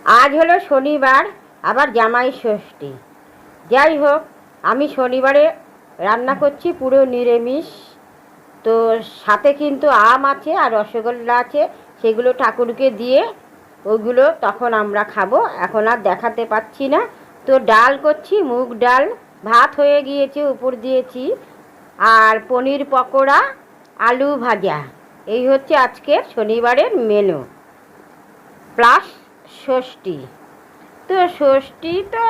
আজ হলো শনিবার, আবার জামাই ষষ্ঠী। যাই হোক, আমি শনিবারে রান্না করছি পুরো নিরামিষ। তো সাথে কিন্তু আম আছে আর রসগোল্লা আছে, সেগুলো ঠাকুরকে দিয়ে ওইগুলো তখন আমরা খাবো, এখন আর দেখাতে পাচ্ছি না। তো ডাল করছি, মুগ ডাল, ভাত হয়ে গিয়েছে, উপর দিয়েছি, আর পনির পকোড়া, আলু ভাজা। এই হচ্ছে আজকের শনিবারের মেনু, প্লাস ষষ্ঠী। তো ষষ্ঠী তো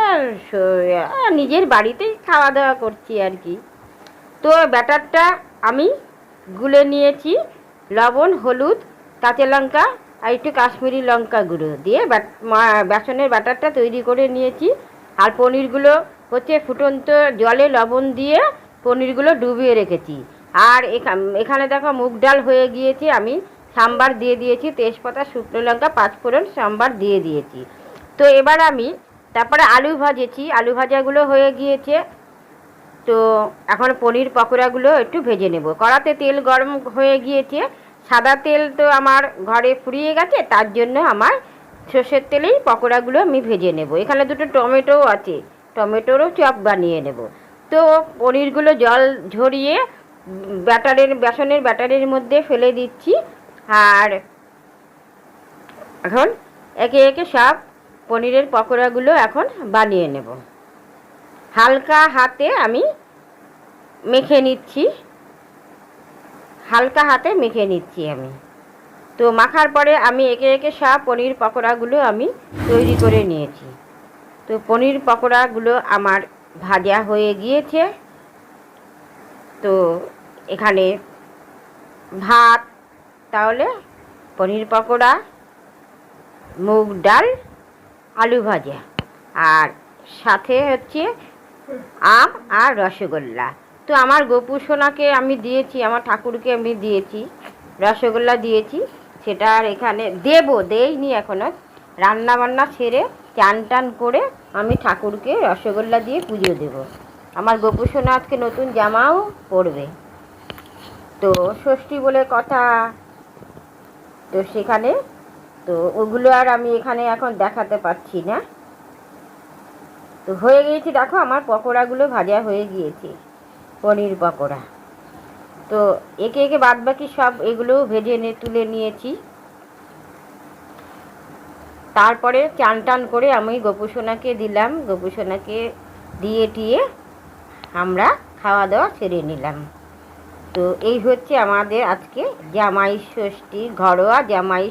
নিজের বাড়িতেই খাওয়া দাওয়া করছি আর কি। তো ব্যাটারটা আমি গুলে নিয়েছি, লবণ, হলুদ, কাঁচা লঙ্কা আর একটু কাশ্মীরি লঙ্কা গুঁড়ো দিয়ে বেসনের ব্যাটারটা তৈরি করে নিয়েছি। আর পনিরগুলো হচ্ছে ফুটন্ত জলে লবণ দিয়ে পনিরগুলো ডুবিয়ে রেখেছি। আর এখানে দেখো মুগ ডাল হয়ে গিয়েছে, আমি সাম্বার দিয়ে দিয়েছি, তেজপাতা, শুকনো লঙ্কা, পাঁচফোড়ন, সাম্বার দিয়ে দিয়েছি। তো এবার আমি তারপরে আলু ভাজেছি, আলু ভাজাগুলো হয়ে গিয়েছে। তো এখন পনির পকোড়াগুলো একটু ভেজে নেব। কড়াতে তেল গরম হয়ে গিয়েছে, সাদা তেল তো আমার ঘরে ফুরিয়ে গেছে, তার জন্য আমার সর্ষের তেলেই পকোড়াগুলো আমি ভেজে নেব। এখানে দুটো টমেটোও আছে, টমেটোরও চপ বানিয়ে নেব। তো পনিরগুলো জল ঝরিয়ে বেসনের ব্যাটারের মধ্যে ফেলে দিচ্ছি। আর এখন একে একে সব পনিরের পকোড়াগুলো এখন বানিয়ে নেব। হালকা হাতে আমি মেখে নিচ্ছি, হালকা হাতে মেখে নিচ্ছি আমি। তো মাখার পরে আমি একে একে সব পনির পকোড়াগুলো আমি তৈরি করে নিয়েছি। তো পনির পকোড়াগুলো আমার ভাজা হয়ে গিয়েছে। তো এখানে ভাত, তাহলে পনির পকোড়া, মুগ ডাল, আলু ভাজা, আর সাথে হচ্ছে আম আর রসগোল্লা। তো আমার গোপু সোনাকে আমি দিয়েছি, আমার ঠাকুরকে আমি দিয়েছি, রসগোল্লা দিয়েছি। সেটা আর এখানে দেইনি এখনও। রান্না বান্না সেরে চান টান করে আমি ঠাকুরকে রসগোল্লা দিয়ে পুজো দেব। আমার গোপু সোনা আজকে নতুন জামাও পরবে, তো ষষ্ঠী বলে কথা। তো সেখানে তো ওগুলো আর আমি এখানে এখন দেখাতে পাচ্ছি না। তো হয়ে গিয়েছে, দেখো আমার পকোড়াগুলো ভাজা হয়ে গিয়েছে, পনির পকোড়া। তো একে একে বাদ বাকি সব এগুলোও ভেজে তুলে নিয়েছি। তারপরে চান টান করে আমি গোপুসোনাকে দিলাম, গোপুসোনাকে দিয়ে টিয়ে আমরা খাওয়া দাওয়া সেরে নিলাম। তো এই হচ্ছে আমাদের আজকে জামাই ষষ্ঠী, ঘরোয়া জামাই